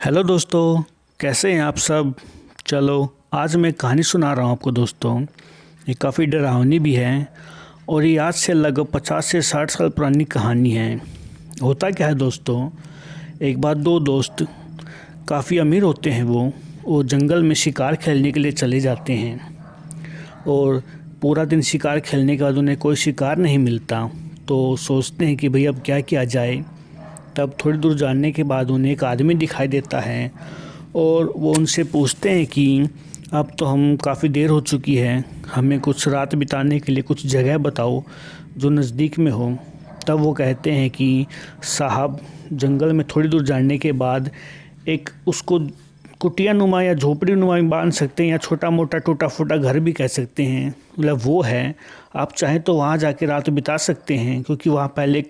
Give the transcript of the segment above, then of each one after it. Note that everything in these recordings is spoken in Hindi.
हेलो दोस्तों, कैसे हैं आप सब। चलो आज मैं कहानी सुना रहा हूँ आपको दोस्तों। ये काफ़ी डरावनी भी है और ये आज से लगभग 50 से 60 साल पुरानी कहानी है। होता क्या है दोस्तों, एक बार दो दोस्त काफ़ी अमीर होते हैं। वो जंगल में शिकार खेलने के लिए चले जाते हैं और पूरा दिन शिकार खेलने के बाद उन्हें कोई शिकार नहीं मिलता, तो सोचते हैं कि भाई अब क्या किया जाए। तब थोड़ी दूर जाने के बाद उन्हें एक आदमी दिखाई देता है और वो उनसे पूछते हैं कि अब तो हम काफ़ी देर हो चुकी है, हमें कुछ रात बिताने के लिए कुछ जगह बताओ जो नज़दीक में हो। तब वो कहते हैं कि साहब, जंगल में थोड़ी दूर जाने के बाद एक उसको कुटिया नुमा या झोपड़ी नुमा बांध सकते हैं, या छोटा मोटा टूटा फूटा घर भी कह सकते हैं, मतलब वो है। आप चाहें तो वहाँ जाके रात बिता सकते हैं, क्योंकि वहाँ पहले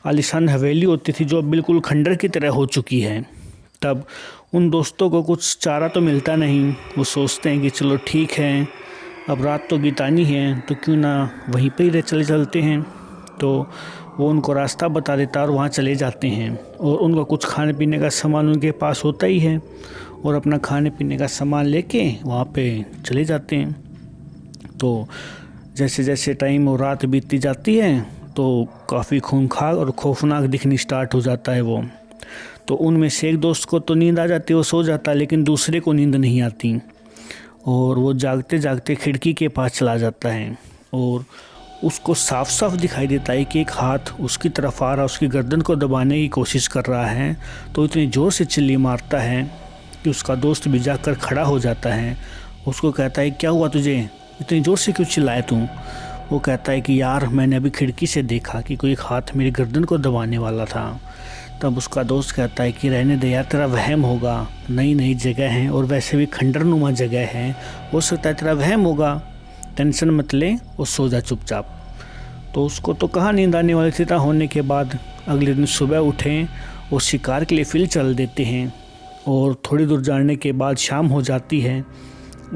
आलीशान हवेली होती थी जो अब बिल्कुल खंडर की तरह हो चुकी है। तब उन दोस्तों को कुछ चारा तो मिलता नहीं। वो सोचते हैं कि चलो ठीक है, अब रात तो बितानी है तो क्यों ना वहीं पर ही चले चलते हैं। तो वो उनको रास्ता बता देता और वहाँ चले जाते हैं और उनका कुछ खाने पीने का सामान उनके पास होता ही है और अपना खाने पीने का सामान लेके वहाँ पे चले जाते हैं। तो जैसे जैसे टाइम और रात बीतती जाती है तो काफ़ी खूंखार और खौफनाक दिखनी स्टार्ट हो जाता है वो। तो उनमें से एक दोस्त को तो नींद आ जाती है, वो सो जाता है, लेकिन दूसरे को नींद नहीं आती और वो जागते जागते खिड़की के पास चला जाता है और उसको साफ साफ दिखाई देता है कि एक हाथ उसकी तरफ आ रहा, उसकी गर्दन को दबाने की कोशिश कर रहा है। तो इतनी ज़ोर से चिल्ली मारता है कि उसका दोस्त भी जाकर खड़ा हो जाता है। उसको कहता है, क्या हुआ तुझे, इतनी ज़ोर से क्यों चिल्लाए तू। वो कहता है कि यार, मैंने अभी खिड़की से देखा कि कोई एक हाथ मेरी गर्दन को दबाने वाला था। तब उसका दोस्त कहता है कि रहने दे यार, तेरा वहम होगा, नई नई जगह है और वैसे भी खंडरनुमा जगह है, हो सकता है तेरा वहम होगा, टेंशन मत ले और सो जा चुपचाप। तो उसको तो कहाँ नींद आने वाली थी। होने के बाद अगले दिन सुबह उठें और शिकार के लिए फील्ड चल देते हैं और थोड़ी दूर जाने के बाद शाम हो जाती है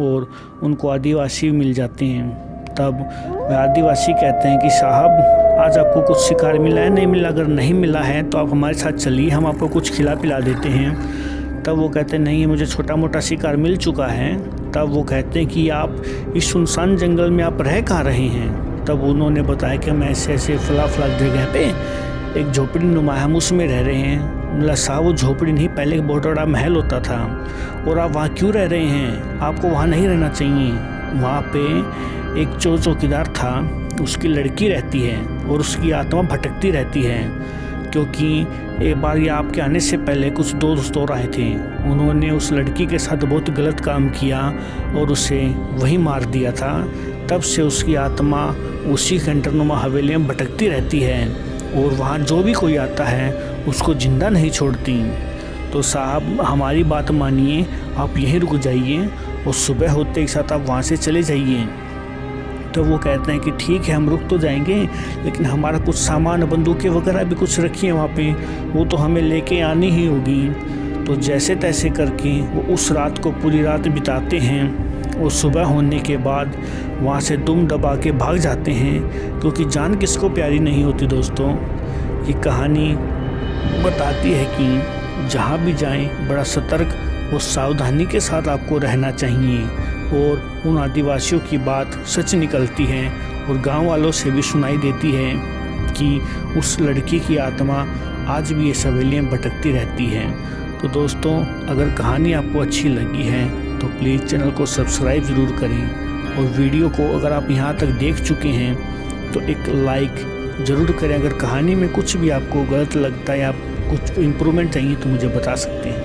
और उनको आदिवासी मिल जाते हैं। तब वह आदिवासी कहते हैं कि साहब, आज आपको कुछ शिकार मिला है? नहीं मिला? अगर नहीं मिला है तो आप हमारे साथ चलिए, हम आपको कुछ खिला पिला देते हैं। तब वो कहते हैं नहीं, मुझे छोटा मोटा शिकार मिल चुका है। तब वो कहते हैं कि आप इस सुनसान जंगल में आप रह कहाँ रहे हैं। तब उन्होंने बताया कि हम ऐसे ऐसे फला जगह पे एक झोपड़ी नुमा है, हम उसमें रह रहे हैं। बोला साहब, वो झोपड़ी नहीं, पहले एक बहुत बड़ा महल होता था और आप वहाँ क्यों रह रहे हैं, आपको वहाँ नहीं रहना चाहिए। वहाँ पे एक चौकीदार था, उसकी लड़की रहती है और उसकी आत्मा भटकती रहती है, क्योंकि एक बार ये आपके आने से पहले कुछ दोस्त और आए थे, उन्होंने उस लड़की के साथ बहुत गलत काम किया और उसे वहीं मार दिया था। तब से उसकी आत्मा उसी खंडरनुमा हवेली में भटकती रहती है और वहाँ जो भी कोई आता है उसको जिंदा नहीं छोड़ती। तो साहब, हमारी बात मानिए, आप यहीं रुक जाइए और सुबह होते एक साथ आप वहाँ से चले जाइए। तो वो कहते हैं कि ठीक है, हम रुक तो जाएंगे, लेकिन हमारा कुछ सामान, बंदूकें वगैरह भी कुछ रखी है वहाँ पे, वो तो हमें लेके आनी ही होगी। तो जैसे तैसे करके वो उस रात को पूरी रात बिताते हैं और सुबह होने के बाद वहाँ से दुम दबा के भाग जाते हैं, क्योंकि जान किसको प्यारी नहीं होती दोस्तों। ये कहानी बताती है कि जहाँ भी जाएं बड़ा सतर्क और सावधानी के साथ आपको रहना चाहिए। और उन आदिवासियों की बात सच निकलती है और गांव वालों से भी सुनाई देती है कि उस लड़की की आत्मा आज भी ये हवेली में भटकती रहती है। तो दोस्तों, अगर कहानी आपको अच्छी लगी है तो प्लीज़ चैनल को सब्सक्राइब ज़रूर करें और वीडियो को अगर आप यहाँ तक देख चुके हैं तो एक लाइक ज़रूर करें। अगर कहानी में कुछ भी आपको गलत लगता है या कुछ इम्प्रूवमेंट चाहिए तो मुझे बता सकते हैं।